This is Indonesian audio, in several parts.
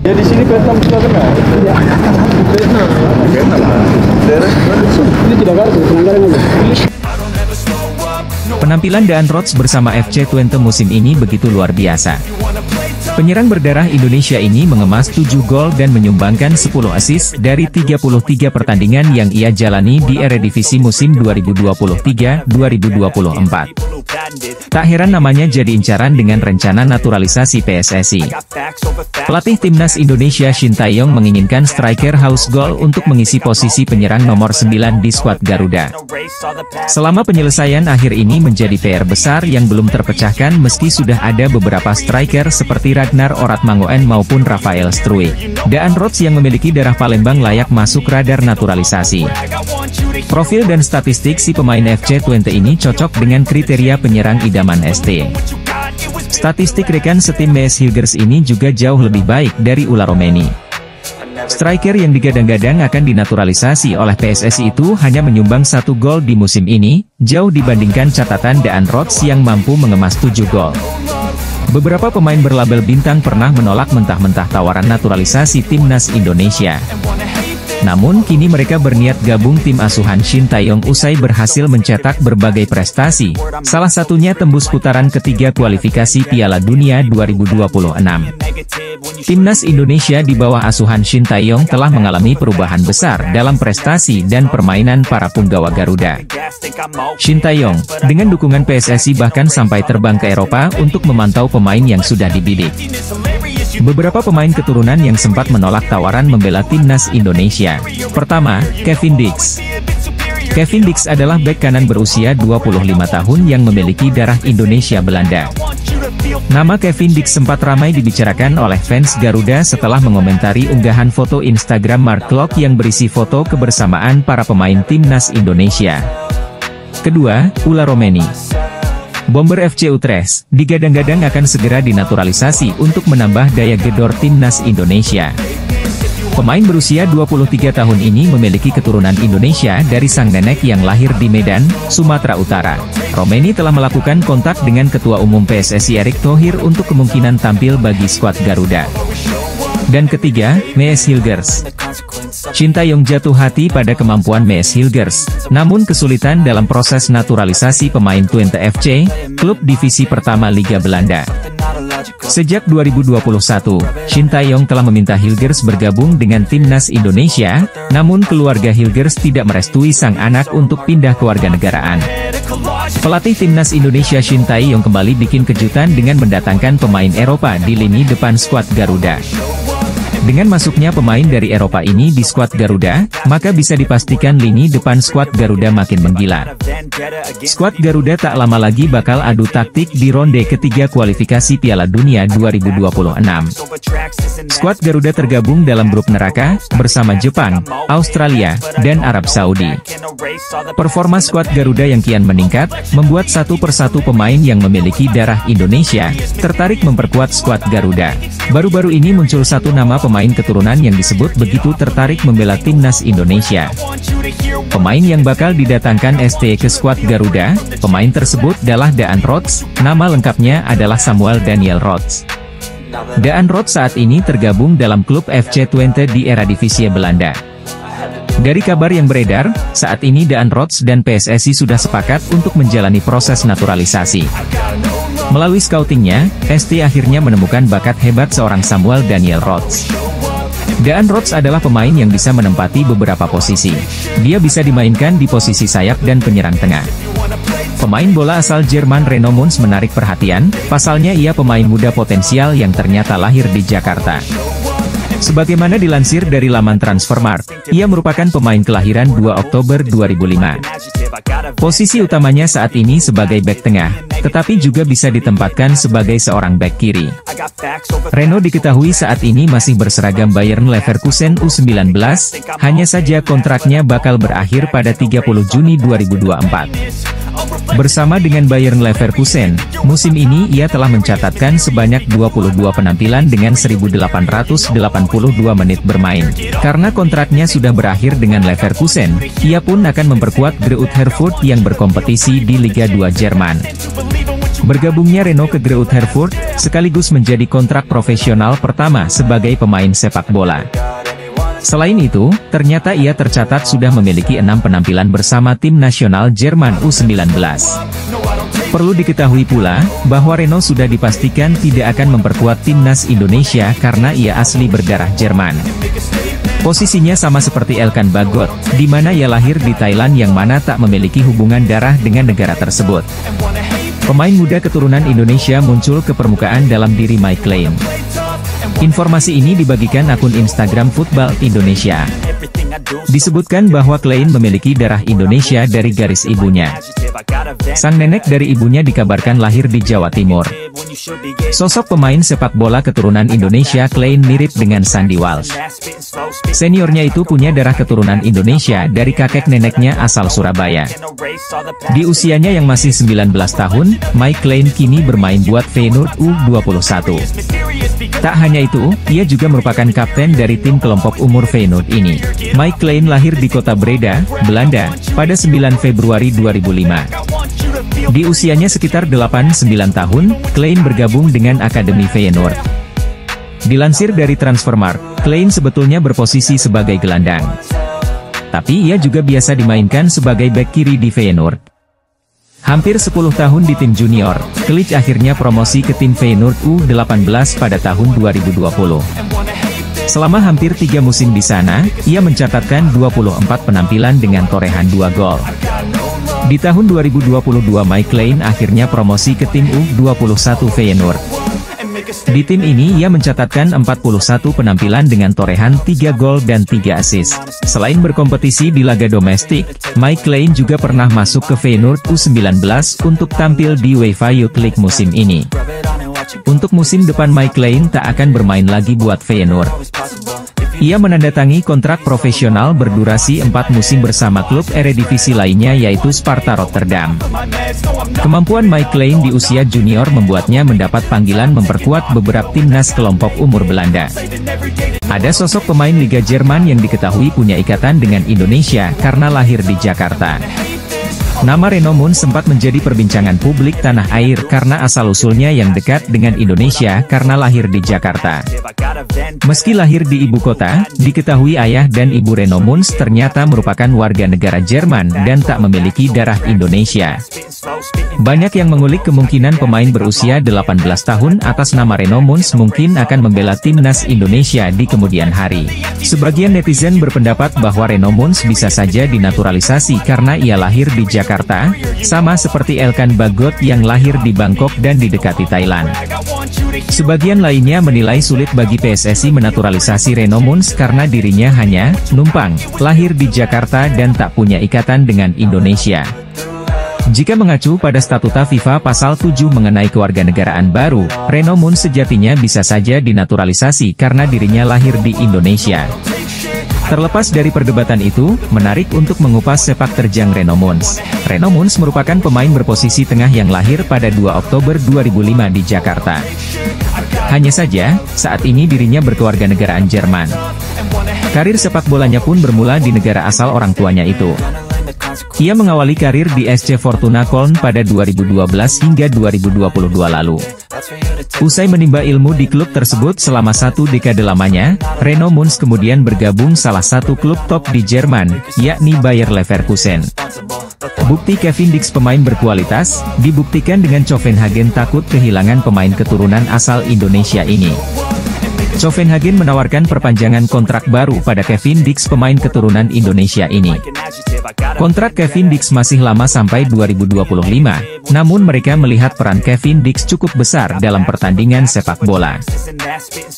Ya di sini Vietnam juga kena. Ya. Vietnam. Ini tidak ada pelanggaran ini. Penampilan Daan Rots bersama FC Twente musim ini begitu luar biasa. Penyerang berdarah Indonesia ini mengemas 7 gol dan menyumbangkan 10 assist dari 33 pertandingan yang ia jalani di Eredivisie musim 2023-2024. Tak heran namanya jadi incaran dengan rencana naturalisasi PSSI. Pelatih Timnas Indonesia Shin Tae-yong menginginkan striker haus gol untuk mengisi posisi penyerang nomor 9 di skuad Garuda. Selama penyelesaian akhir ini menjadi PR besar yang belum terpecahkan meski sudah ada beberapa striker seperti Ragnar Oratmangoen maupun Rafael Struijk. Daan Rots yang memiliki darah Palembang layak masuk radar naturalisasi. Profil dan statistik si pemain FC Twente ini cocok dengan kriteria penyerang idaman ST. Statistik rekan setim Mees Hilgers ini juga jauh lebih baik dari Ula Romeni. Striker yang digadang-gadang akan dinaturalisasi oleh PSSI itu hanya menyumbang 1 gol di musim ini, jauh dibandingkan catatan Daan Rots yang mampu mengemas 7 gol. Beberapa pemain berlabel bintang pernah menolak mentah-mentah tawaran naturalisasi Timnas Indonesia. Namun kini mereka berniat gabung tim asuhan Shin Tae-yong usai berhasil mencetak berbagai prestasi, salah satunya tembus putaran ketiga kualifikasi Piala Dunia 2026. Timnas Indonesia di bawah asuhan Shin Tae-yong telah mengalami perubahan besar dalam prestasi dan permainan para punggawa Garuda. Shin Tae-yong, dengan dukungan PSSI bahkan sampai terbang ke Eropa untuk memantau pemain yang sudah dibidik. Beberapa pemain keturunan yang sempat menolak tawaran membela Timnas Indonesia. Pertama, Kevin Dix. Kevin Dix adalah bek kanan berusia 25 tahun yang memiliki darah Indonesia Belanda. Nama Kevin Dix sempat ramai dibicarakan oleh fans Garuda setelah mengomentari unggahan foto Instagram Mark Klok yang berisi foto kebersamaan para pemain Timnas Indonesia. Kedua, Ula Romeni. Bomber FC Utrecht, digadang-gadang akan segera dinaturalisasi untuk menambah daya gedor Timnas Indonesia. Pemain berusia 23 tahun ini memiliki keturunan Indonesia dari sang nenek yang lahir di Medan, Sumatera Utara. Romeni telah melakukan kontak dengan Ketua Umum PSSI Erick Thohir untuk kemungkinan tampil bagi skuad Garuda. Dan ketiga, Mees Hilgers. Shin Tae-yong jatuh hati pada kemampuan Mees Hilgers, namun kesulitan dalam proses naturalisasi pemain Twente FC, klub divisi pertama Liga Belanda. Sejak 2021, Shin Tae-yong telah meminta Hilgers bergabung dengan Timnas Indonesia, namun keluarga Hilgers tidak merestui sang anak untuk pindah kewarganegaraan. Pelatih Timnas Indonesia Shin Tae-yong kembali bikin kejutan dengan mendatangkan pemain Eropa di lini depan skuad Garuda. Dengan masuknya pemain dari Eropa ini di skuad Garuda, maka bisa dipastikan lini depan skuad Garuda makin menggila. Skuad Garuda tak lama lagi bakal adu taktik di ronde ketiga kualifikasi Piala Dunia 2026. Skuad Garuda tergabung dalam grup neraka, bersama Jepang, Australia, dan Arab Saudi. Performa skuad Garuda yang kian meningkat, membuat satu persatu pemain yang memiliki darah Indonesia, tertarik memperkuat skuad Garuda. Baru-baru ini muncul satu nama pemain keturunan yang disebut begitu tertarik membela Timnas Indonesia. Pemain yang bakal didatangkan ST ke skuad Garuda, pemain tersebut adalah Daan Rots, nama lengkapnya adalah Samuel Daniel Rots. Daan Rots saat ini tergabung dalam klub FC Twente di Eredivisie Belanda. Dari kabar yang beredar, saat ini Daan Rots dan PSSI sudah sepakat untuk menjalani proses naturalisasi. Melalui scoutingnya, ST akhirnya menemukan bakat hebat seorang Samuel Daniel Rots. Daan Rots adalah pemain yang bisa menempati beberapa posisi. Dia bisa dimainkan di posisi sayap dan penyerang tengah. Pemain bola asal Jerman Reno Mons menarik perhatian, pasalnya ia pemain muda potensial yang ternyata lahir di Jakarta. Sebagaimana dilansir dari laman Transfermarkt, ia merupakan pemain kelahiran 2 Oktober 2005. Posisi utamanya saat ini sebagai bek tengah, tetapi juga bisa ditempatkan sebagai seorang bek kiri. Reno diketahui saat ini masih berseragam Bayern Leverkusen U19, hanya saja kontraknya bakal berakhir pada 30 Juni 2024. Bersama dengan Bayern Leverkusen, musim ini ia telah mencatatkan sebanyak 22 penampilan dengan 1.882 menit bermain. Karena kontraknya sudah berakhir dengan Leverkusen, ia pun akan memperkuat Greuther Fürth yang berkompetisi di Liga 2 Jerman. Bergabungnya Reno ke Greuther Herford, sekaligus menjadi kontrak profesional pertama sebagai pemain sepak bola. Selain itu, ternyata ia tercatat sudah memiliki 6 penampilan bersama tim nasional Jerman U19. Perlu diketahui pula, bahwa Reno sudah dipastikan tidak akan memperkuat timnas Indonesia karena ia asli berdarah Jerman. Posisinya sama seperti Elkan Bagot, di mana ia lahir di Thailand yang mana tak memiliki hubungan darah dengan negara tersebut. Pemain muda keturunan Indonesia muncul ke permukaan dalam diri Mike Klein. Informasi ini dibagikan akun Instagram Football Indonesia. Disebutkan bahwa Klein memiliki darah Indonesia dari garis ibunya. Sang nenek dari ibunya dikabarkan lahir di Jawa Timur. Sosok pemain sepak bola keturunan Indonesia Klein mirip dengan Sandy Walsh. Seniornya itu punya darah keturunan Indonesia dari kakek neneknya asal Surabaya. Di usianya yang masih 19 tahun, Mike Klein kini bermain buat Feyenoord U21. Tak hanya itu, ia juga merupakan kapten dari tim kelompok umur Feyenoord ini. Mike Klein lahir di kota Breda, Belanda, pada 9 Februari 2005. Di usianya sekitar 8-9 tahun, Klein bergabung dengan Akademi Feyenoord. Dilansir dari Transfermarkt, Klein sebetulnya berposisi sebagai gelandang. Tapi ia juga biasa dimainkan sebagai bek kiri di Feyenoord. Hampir 10 tahun di tim junior, Klein akhirnya promosi ke tim Feyenoord U18 pada tahun 2020. Selama hampir 3 musim di sana, ia mencatatkan 24 penampilan dengan torehan 2 gol. Di tahun 2022 Mike Klein akhirnya promosi ke tim U21 Feyenoord. Di tim ini ia mencatatkan 41 penampilan dengan torehan 3 gol dan 3 assist. Selain berkompetisi di laga domestik, Mike Klein juga pernah masuk ke Feyenoord U19 untuk tampil di UEFA Youth League musim ini. Untuk musim depan Mike Klein tak akan bermain lagi buat Feyenoord. Ia menandatangani kontrak profesional berdurasi 4 musim bersama klub Eredivisie lainnya yaitu Sparta Rotterdam. Kemampuan Mike Klein di usia junior membuatnya mendapat panggilan memperkuat beberapa timnas kelompok umur Belanda. Ada sosok pemain Liga Jerman yang diketahui punya ikatan dengan Indonesia karena lahir di Jakarta. Nama Reno Mun sempat menjadi perbincangan publik tanah air karena asal-usulnya yang dekat dengan Indonesia karena lahir di Jakarta. Meski lahir di ibu kota, diketahui ayah dan ibu Reno Mun ternyata merupakan warga negara Jerman dan tak memiliki darah Indonesia. Banyak yang mengulik kemungkinan pemain berusia 18 tahun atas nama Reno Mun mungkin akan membela timnas Indonesia di kemudian hari. Sebagian netizen berpendapat bahwa Reno Mun bisa saja dinaturalisasi karena ia lahir di Jakarta, sama seperti Elkan Bagot yang lahir di Bangkok dan didekati Thailand. Sebagian lainnya menilai sulit bagi PSSI menaturalisasi Reno Mun karena dirinya hanya numpang, lahir di Jakarta dan tak punya ikatan dengan Indonesia. Jika mengacu pada statuta FIFA pasal 7 mengenai kewarganegaraan baru, Reno Mun sejatinya bisa saja dinaturalisasi karena dirinya lahir di Indonesia. Terlepas dari perdebatan itu, menarik untuk mengupas sepak terjang Reno Mun. Reno Mun merupakan pemain berposisi tengah yang lahir pada 2 Oktober 2005 di Jakarta. Hanya saja, saat ini dirinya berkewarganegaraan Jerman. Karir sepak bolanya pun bermula di negara asal orang tuanya itu. Ia mengawali karir di SC Fortuna Köln pada 2012 hingga 2022 lalu. Usai menimba ilmu di klub tersebut selama 1 dekade lamanya, Reno Mun kemudian bergabung salah satu klub top di Jerman, yakni Bayer Leverkusen. Bukti Kevin Dix pemain berkualitas, dibuktikan dengan Copenhagen takut kehilangan pemain keturunan asal Indonesia ini. Copenhagen menawarkan perpanjangan kontrak baru pada Kevin Dix pemain keturunan Indonesia ini. Kontrak Kevin Dix masih lama sampai 2025, namun mereka melihat peran Kevin Dix cukup besar dalam pertandingan sepak bola.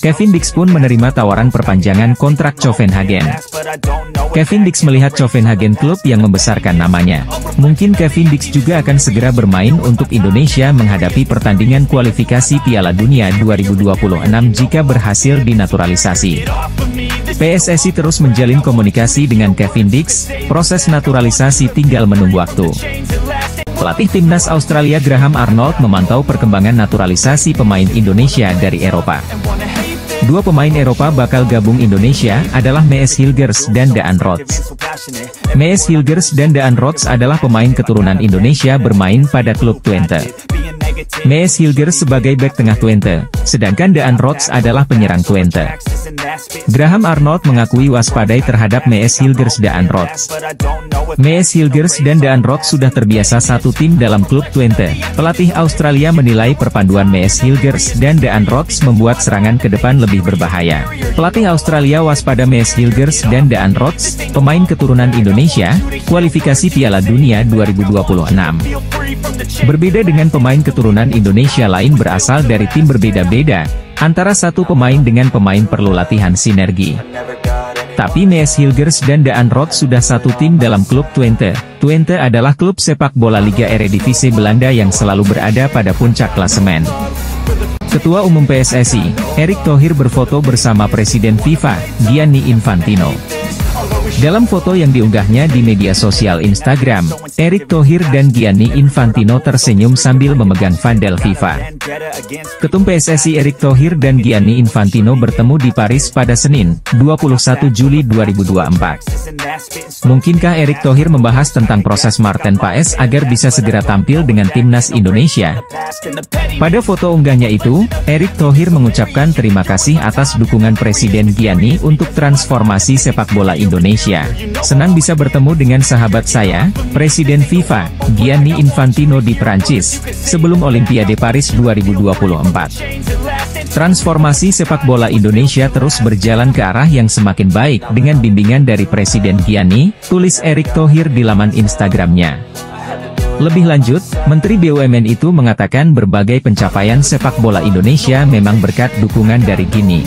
Kevin Dix pun menerima tawaran perpanjangan kontrak Copenhagen. Kevin Dix melihat Copenhagen klub yang membesarkan namanya. Mungkin Kevin Dix juga akan segera bermain untuk Indonesia menghadapi pertandingan kualifikasi Piala Dunia 2026 jika berhasil dinaturalisasi. PSSI terus menjalin komunikasi dengan Kevin Dix, proses naturalisasi tinggal menunggu waktu. Pelatih timnas Australia Graham Arnold memantau perkembangan naturalisasi pemain Indonesia dari Eropa. 2 pemain Eropa bakal gabung Indonesia adalah Mees Hilgers dan Daan Rots. Mees Hilgers dan Daan Rots adalah pemain keturunan Indonesia bermain pada klub Twente. Mees Hilgers sebagai bek tengah Twente, sedangkan Daan Rots adalah penyerang Twente. Graham Arnold mengakui waspadai terhadap Mees Hilgers Daan Rots. Mees Hilgers dan Daan Rots sudah terbiasa satu tim dalam klub Twente. Pelatih Australia menilai perpaduan Mees Hilgers dan Daan Rots membuat serangan ke depan lebih berbahaya. Pelatih Australia waspada Mees Hilgers dan Daan Rots, pemain keturunan Indonesia, kualifikasi Piala Dunia 2026. Berbeda dengan pemain keturunan Indonesia lain berasal dari tim berbeda-beda, antara satu pemain dengan pemain perlu latihan sinergi. Tapi Mees Hilgers dan Daan Rots sudah satu tim dalam klub Twente. Twente adalah klub sepak bola Liga Eredivisie Belanda yang selalu berada pada puncak klasemen. Ketua Umum PSSI, Erick Thohir berfoto bersama Presiden FIFA, Gianni Infantino. Dalam foto yang diunggahnya di media sosial Instagram, Erick Thohir dan Gianni Infantino tersenyum sambil memegang vandel FIFA. Ketum PSSI Erick Thohir dan Gianni Infantino bertemu di Paris pada Senin, 21 Juli 2024. Mungkinkah Erick Thohir membahas tentang proses Martin Paes agar bisa segera tampil dengan timnas Indonesia? Pada foto unggahnya itu, Erick Thohir mengucapkan terima kasih atas dukungan Presiden Gianni untuk transformasi sepak bola Indonesia. Senang bisa bertemu dengan sahabat saya, Presiden FIFA, Gianni Infantino di Prancis, sebelum Olimpiade Paris 2024. Transformasi sepak bola Indonesia terus berjalan ke arah yang semakin baik dengan bimbingan dari Presiden Gianni, tulis Erick Thohir di laman Instagramnya. Lebih lanjut, Menteri BUMN itu mengatakan berbagai pencapaian sepak bola Indonesia memang berkat dukungan dari Gianni.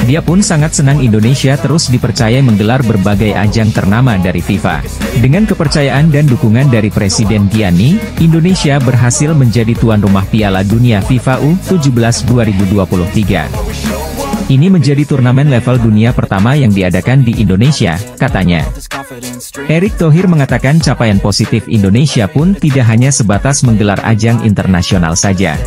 Dia pun sangat senang Indonesia terus dipercaya menggelar berbagai ajang ternama dari FIFA. Dengan kepercayaan dan dukungan dari Presiden Gianni, Indonesia berhasil menjadi tuan rumah Piala Dunia FIFA U17 2023. Ini menjadi turnamen level dunia pertama yang diadakan di Indonesia, katanya. Erick Thohir mengatakan capaian positif Indonesia pun tidak hanya sebatas menggelar ajang internasional saja.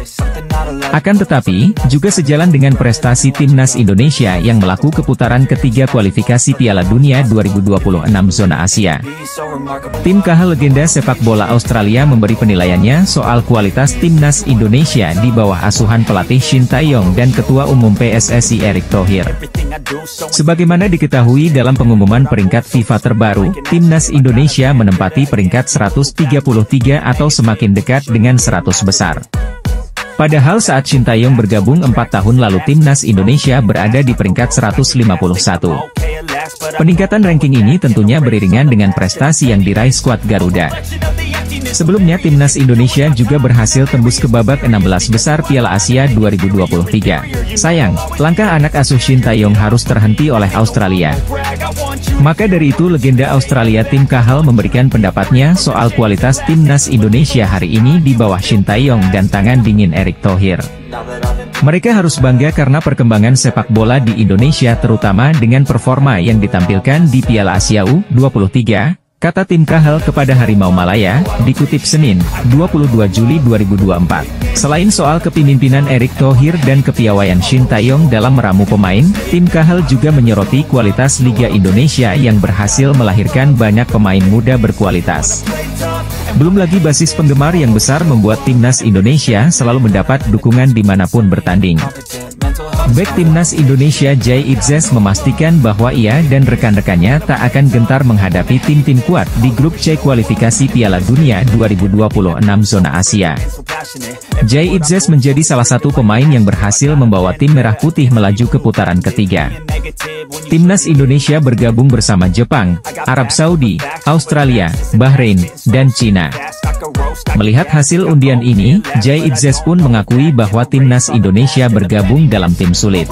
Akan tetapi, juga sejalan dengan prestasi timnas Indonesia yang melakukan putaran ketiga kualifikasi Piala Dunia 2026 zona Asia. Tim KH legenda sepak bola Australia memberi penilaiannya soal kualitas timnas Indonesia di bawah asuhan pelatih Shin Tae-yong dan Ketua Umum PSSI Erick Thohir. Sebagaimana diketahui dalam pengumuman peringkat FIFA terbaru, timnas Indonesia menempati peringkat 133 atau semakin dekat dengan 100 besar. Padahal saat Shin Tae-yong bergabung 4 tahun lalu timnas Indonesia berada di peringkat 151. Peningkatan ranking ini tentunya beriringan dengan prestasi yang diraih skuad Garuda. Sebelumnya timnas Indonesia juga berhasil tembus ke babak 16 besar Piala Asia 2023. Sayang, langkah anak asuh Shin Tae-yong harus terhenti oleh Australia. Maka dari itu legenda Australia Tim Cahill memberikan pendapatnya soal kualitas timnas Indonesia hari ini di bawah Shin Tae-yong dan tangan dingin Erick Thohir. Mereka harus bangga karena perkembangan sepak bola di Indonesia terutama dengan performa yang ditampilkan di Piala Asia U23, kata Tim Cahill kepada Harimau Malaya, dikutip Senin, 22 Juli 2024. Selain soal kepemimpinan Erick Thohir dan kepiawaian Shin Tae-yong dalam meramu pemain, Tim Cahill juga menyoroti kualitas Liga Indonesia yang berhasil melahirkan banyak pemain muda berkualitas. Belum lagi basis penggemar yang besar membuat timnas Indonesia selalu mendapat dukungan dimanapun bertanding. Bek timnas Indonesia Jay Itzes memastikan bahwa ia dan rekan-rekannya tak akan gentar menghadapi tim-tim kuat di grup C kualifikasi Piala Dunia 2026 zona Asia. Jay Itzes menjadi salah satu pemain yang berhasil membawa tim merah putih melaju ke putaran ketiga. Timnas Indonesia bergabung bersama Jepang, Arab Saudi, Australia, Bahrain, dan Cina. Melihat hasil undian ini, Jay Itzes pun mengakui bahwa timnas Indonesia bergabung dalam tim sulit.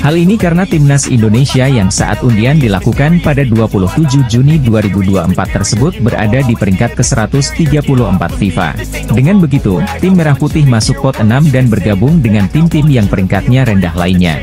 Hal ini karena timnas Indonesia yang saat undian dilakukan pada 27 Juni 2024 tersebut berada di peringkat ke-134 FIFA. Dengan begitu, tim Merah Putih masuk pot 6 dan bergabung dengan tim-tim yang peringkatnya rendah lainnya.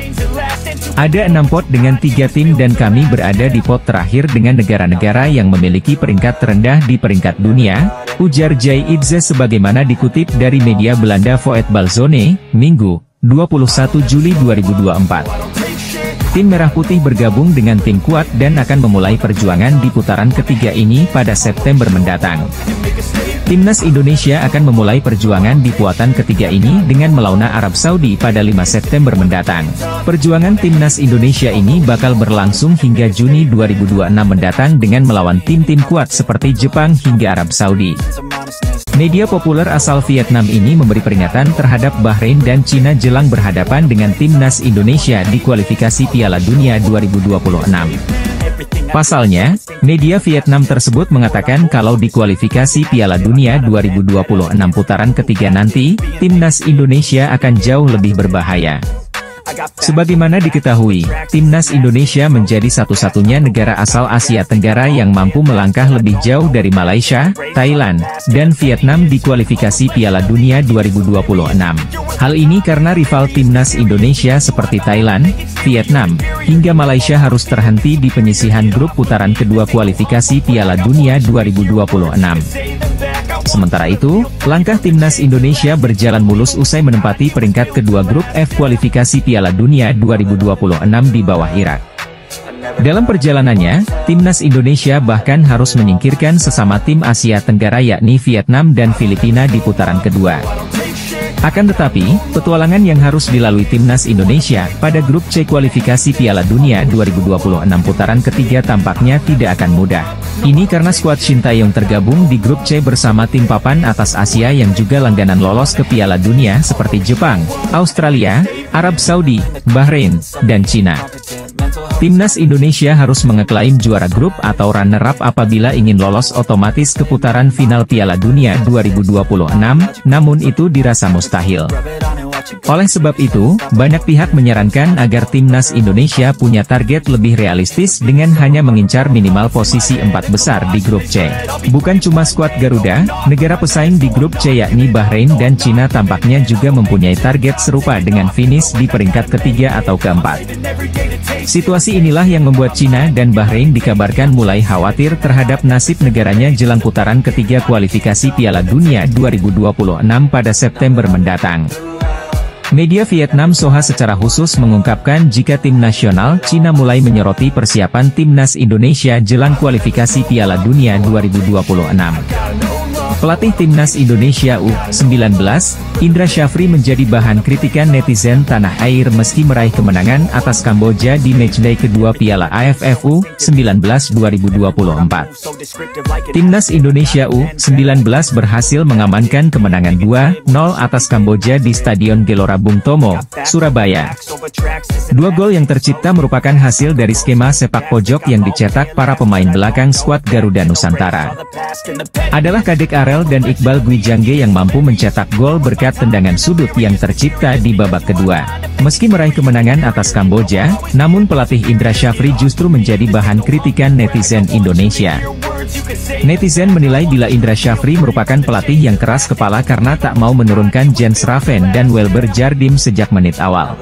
Ada 6 pot dengan 3 tim dan kami berada di pot terakhir dengan negara-negara yang memiliki peringkat terendah di peringkat dunia, ujar Jay Itzes sebagaimana dikutip dari media Belanda Voetbalzone, Minggu, 21 Juli 2024. Tim Merah Putih bergabung dengan tim kuat dan akan memulai perjuangan di putaran ketiga ini pada September mendatang. Timnas Indonesia akan memulai perjuangan di puatan ketiga ini dengan melawan Arab Saudi pada 5 September mendatang. Perjuangan Timnas Indonesia ini bakal berlangsung hingga Juni 2026 mendatang dengan melawan tim-tim kuat seperti Jepang hingga Arab Saudi. Media populer asal Vietnam ini memberi peringatan terhadap Bahrain dan Cina jelang berhadapan dengan Timnas Indonesia di kualifikasi Piala Dunia 2026. Pasalnya, media Vietnam tersebut mengatakan kalau di kualifikasi Piala Dunia 2026 putaran ketiga nanti, Timnas Indonesia akan jauh lebih berbahaya. Sebagaimana diketahui, Timnas Indonesia menjadi satu-satunya negara asal Asia Tenggara yang mampu melangkah lebih jauh dari Malaysia, Thailand, dan Vietnam di kualifikasi Piala Dunia 2026. Hal ini karena rival Timnas Indonesia seperti Thailand, Vietnam, hingga Malaysia harus terhenti di penyisihan grup putaran kedua kualifikasi Piala Dunia 2026. Sementara itu, langkah Timnas Indonesia berjalan mulus usai menempati peringkat kedua grup F kualifikasi Piala Dunia 2026 di bawah Irak. Dalam perjalanannya, Timnas Indonesia bahkan harus menyingkirkan sesama tim Asia Tenggara yakni Vietnam dan Filipina di putaran kedua. Akan tetapi, petualangan yang harus dilalui Timnas Indonesia pada grup C kualifikasi Piala Dunia 2026 putaran ketiga tampaknya tidak akan mudah. Ini karena skuad Shin Tae-yong tergabung di grup C bersama tim papan atas Asia yang juga langganan lolos ke Piala Dunia seperti Jepang, Australia, Arab Saudi, Bahrain, dan Cina. Timnas Indonesia harus mengeklaim juara grup atau runner-up apabila ingin lolos otomatis ke putaran final Piala Dunia 2026, namun itu dirasa mustahil. Oleh sebab itu, banyak pihak menyarankan agar Timnas Indonesia punya target lebih realistis dengan hanya mengincar minimal posisi 4 besar di grup C. Bukan cuma skuad Garuda, negara pesaing di grup C yakni Bahrain dan Cina tampaknya juga mempunyai target serupa dengan finish di peringkat ketiga atau keempat. Situasi inilah yang membuat Cina dan Bahrain dikabarkan mulai khawatir terhadap nasib negaranya jelang putaran ketiga kualifikasi Piala Dunia 2026 pada September mendatang. Media Vietnam Soha secara khusus mengungkapkan jika tim nasional Cina mulai menyoroti persiapan Timnas Indonesia jelang kualifikasi Piala Dunia 2026. Pelatih Timnas Indonesia U19, Indra Syafri menjadi bahan kritikan netizen tanah air meski meraih kemenangan atas Kamboja di matchday kedua Piala AFF U19 2024. Timnas Indonesia U19 berhasil mengamankan kemenangan 2-0 atas Kamboja di Stadion Gelora Bung Tomo, Surabaya. Dua gol yang tercipta merupakan hasil dari skema sepak pojok yang dicetak para pemain belakang skuad Garuda Nusantara. Adalah Kadek Arel dan Iqbal Gwijangge yang mampu mencetak gol berkat tendangan sudut yang tercipta di babak kedua. Meski meraih kemenangan atas Kamboja, namun pelatih Indra Syafri justru menjadi bahan kritikan netizen Indonesia. Netizen menilai bila Indra Syafri merupakan pelatih yang keras kepala karena tak mau menurunkan Jens Raven dan Welber Jardim sejak menit awal.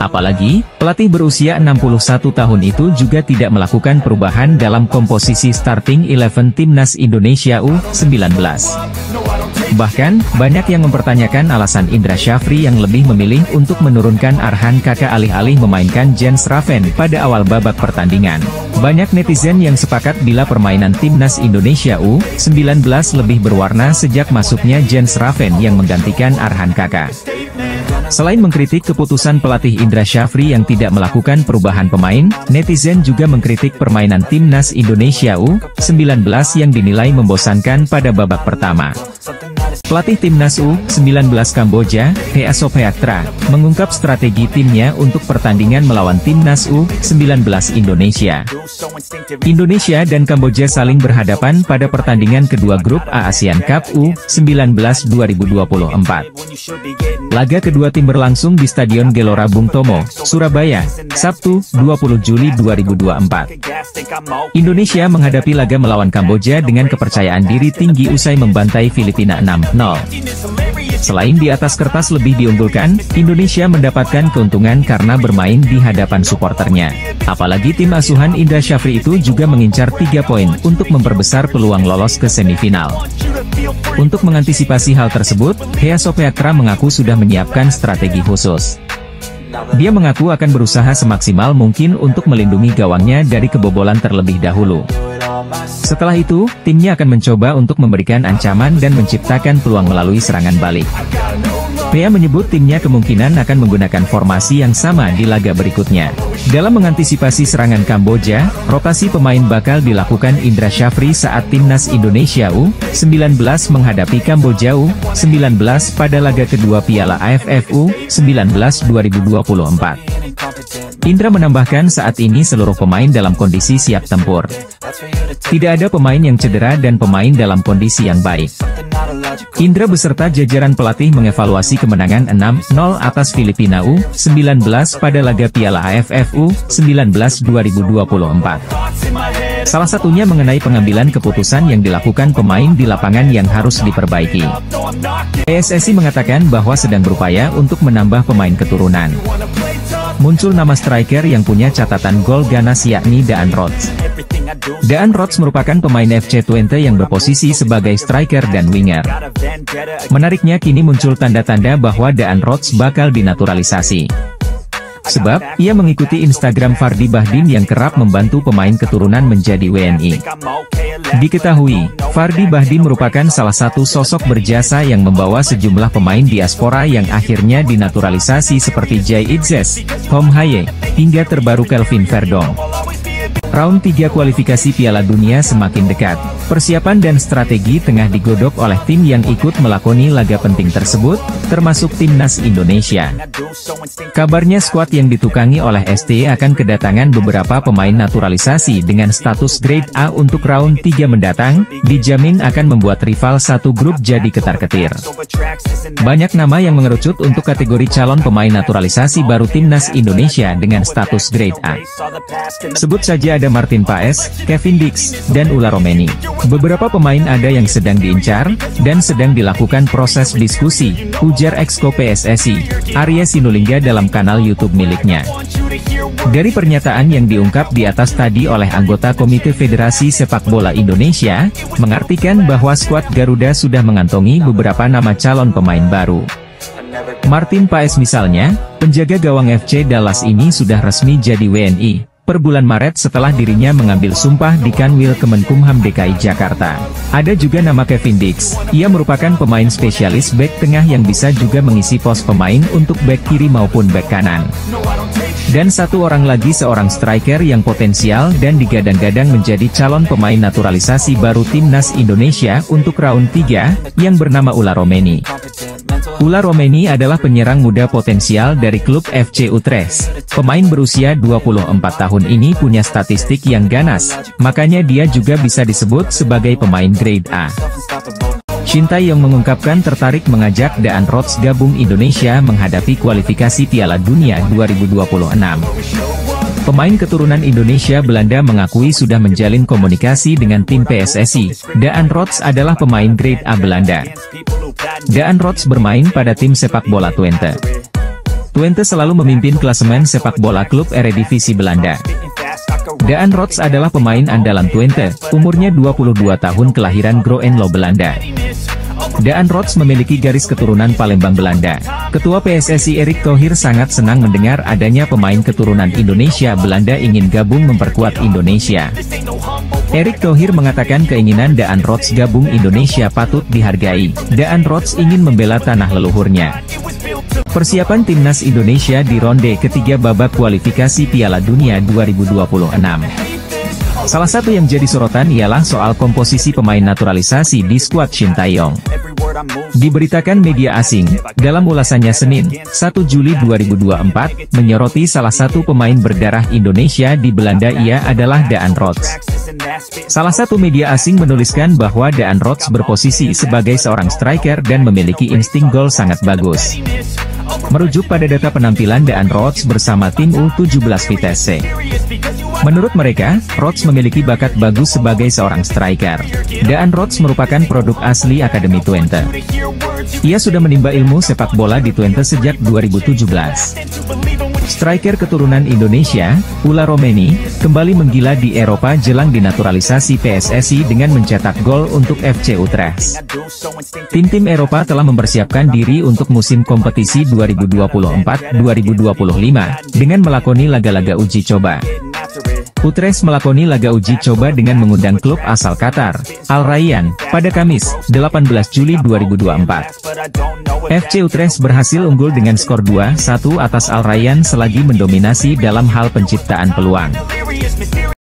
Apalagi, pelatih berusia 61 tahun itu juga tidak melakukan perubahan dalam komposisi starting 11 Timnas Indonesia U19. Bahkan, banyak yang mempertanyakan alasan Indra Syafri yang lebih memilih untuk menurunkan Arhan Kakak alih-alih memainkan Jens Raven pada awal babak pertandingan. Banyak netizen yang sepakat bila permainan Timnas Indonesia U19 lebih berwarna sejak masuknya Jens Raven yang menggantikan Arhan Kakak. Selain mengkritik keputusan pelatih Indra Syafri yang tidak melakukan perubahan pemain, netizen juga mengkritik permainan Timnas Indonesia U19 yang dinilai membosankan pada babak pertama. Pelatih Timnas U19 Kamboja, Hea Sopheaktra, mengungkap strategi timnya untuk pertandingan melawan Timnas U19 Indonesia. Indonesia dan Kamboja saling berhadapan pada pertandingan kedua grup A ASEAN Cup U19 2024. Laga kedua tim berlangsung di Stadion Gelora Bung Tomo, Surabaya, Sabtu, 20 Juli 2024. Indonesia menghadapi laga melawan Kamboja dengan kepercayaan diri tinggi usai membantai Filipina 6-0. Selain di atas kertas lebih diunggulkan, Indonesia mendapatkan keuntungan karena bermain di hadapan suporternya. Apalagi tim asuhan Indra Syafri itu juga mengincar 3 poin untuk memperbesar peluang lolos ke semifinal. Untuk mengantisipasi hal tersebut, Hea Sopheaktra mengaku sudah menyiapkan strategi khusus. Dia mengaku akan berusaha semaksimal mungkin untuk melindungi gawangnya dari kebobolan terlebih dahulu. Setelah itu, timnya akan mencoba untuk memberikan ancaman dan menciptakan peluang melalui serangan balik. Pea menyebut timnya kemungkinan akan menggunakan formasi yang sama di laga berikutnya. Dalam mengantisipasi serangan Kamboja, rotasi pemain bakal dilakukan Indra Syafri saat timnas Indonesia U19 menghadapi Kamboja U19 pada laga kedua Piala AFF U19 2024. Indra menambahkan saat ini seluruh pemain dalam kondisi siap tempur. Tidak ada pemain yang cedera dan pemain dalam kondisi yang baik. Indra beserta jajaran pelatih mengevaluasi kemenangan 6-0 atas Filipina U19 pada laga Piala AFF U19 2024. Salah satunya mengenai pengambilan keputusan yang dilakukan pemain di lapangan yang harus diperbaiki. PSSI mengatakan bahwa sedang berupaya untuk menambah pemain keturunan. Muncul nama striker yang punya catatan gol ganas yakni Daan Rots. Daan Rots merupakan pemain FC Twente yang berposisi sebagai striker dan winger. Menariknya kini muncul tanda-tanda bahwa Daan Rots bakal dinaturalisasi. Sebab, ia mengikuti Instagram Fardi Bahdin yang kerap membantu pemain keturunan menjadi WNI. Diketahui, Fardi Bahdin merupakan salah satu sosok berjasa yang membawa sejumlah pemain diaspora yang akhirnya dinaturalisasi seperti Jay Itzes, Hom Haye, hingga terbaru Kelvin Verdong. Round 3 kualifikasi Piala Dunia semakin dekat. Persiapan dan strategi tengah digodok oleh tim yang ikut melakoni laga penting tersebut, termasuk timnas Indonesia. Kabarnya skuad yang ditukangi oleh ST akan kedatangan beberapa pemain naturalisasi dengan status grade A untuk round 3 mendatang, dijamin akan membuat rival satu grup jadi ketar-ketir. Banyak nama yang mengerucut untuk kategori calon pemain naturalisasi baru timnas Indonesia dengan status grade A. Sebut saja ada Martin Paes, Kevin Dix, dan Ula Romeni. Beberapa pemain ada yang sedang diincar, dan sedang dilakukan proses diskusi, ujar Exco PSSI, Arya Sinulinga dalam kanal YouTube miliknya. Dari pernyataan yang diungkap di atas tadi oleh anggota Komite Federasi Sepak Bola Indonesia, mengartikan bahwa skuad Garuda sudah mengantongi beberapa nama calon pemain baru. Martin Paes misalnya, penjaga gawang FC Dallas ini sudah resmi jadi WNI. Per bulan Maret setelah dirinya mengambil sumpah di Kanwil Kemenkumham DKI Jakarta. Ada juga nama Kevin Dix, ia merupakan pemain spesialis bek tengah yang bisa juga mengisi pos pemain untuk bek kiri maupun bek kanan. Dan satu orang lagi seorang striker yang potensial dan digadang-gadang menjadi calon pemain naturalisasi baru timnas Indonesia untuk round 3, yang bernama Ula Romeni. Ula Romeni adalah penyerang muda potensial dari klub FC Utrecht. Pemain berusia 24 tahun ini punya statistik yang ganas, makanya dia juga bisa disebut sebagai pemain grade A. Shin Tae-yong mengungkapkan tertarik mengajak Daan Rots gabung Indonesia menghadapi kualifikasi Piala Dunia 2026. Pemain keturunan Indonesia Belanda mengakui sudah menjalin komunikasi dengan tim PSSI. Daan Rots adalah pemain grade A Belanda. Daan Rots bermain pada tim sepak bola Twente. Twente selalu memimpin klasemen sepak bola klub Eredivisie Belanda. Daan Rots adalah pemain andalan Twente, umurnya 22 tahun kelahiran Groenlo, Belanda. Daan Rots memiliki garis keturunan Palembang, Belanda. Ketua PSSI Erick Thohir sangat senang mendengar adanya pemain keturunan Indonesia Belanda ingin gabung memperkuat Indonesia. Erick Thohir mengatakan keinginan Daan Rots gabung Indonesia patut dihargai. Daan Rots ingin membela tanah leluhurnya. Persiapan timnas Indonesia di ronde ketiga babak kualifikasi Piala Dunia 2026. Salah satu yang jadi sorotan ialah soal komposisi pemain naturalisasi di skuad Shin Tae-yong. Diberitakan media asing, dalam ulasannya Senin, 1 Juli 2024, menyoroti salah satu pemain berdarah Indonesia di Belanda ia adalah Daan Rots. Salah satu media asing menuliskan bahwa Daan Rots berposisi sebagai seorang striker dan memiliki insting gol sangat bagus. Merujuk pada data penampilan Daan Rots bersama tim U17 Vitesse. Menurut mereka, Rots memiliki bakat bagus sebagai seorang striker. Daan Rots merupakan produk asli Akademi Twente. Ia sudah menimba ilmu sepak bola di Twente sejak 2017. Striker keturunan Indonesia, Ula Romeni, kembali menggila di Eropa jelang dinaturalisasi PSSI dengan mencetak gol untuk FC Utrecht. Tim-tim Eropa telah mempersiapkan diri untuk musim kompetisi 2024-2025, dengan melakoni laga-laga uji coba. Utrecht melakoni laga uji coba dengan mengundang klub asal Qatar, Al Rayyan, pada Kamis, 18 Juli 2024. FC Utrecht berhasil unggul dengan skor 2-1 atas Al Rayyan selagi mendominasi dalam hal penciptaan peluang.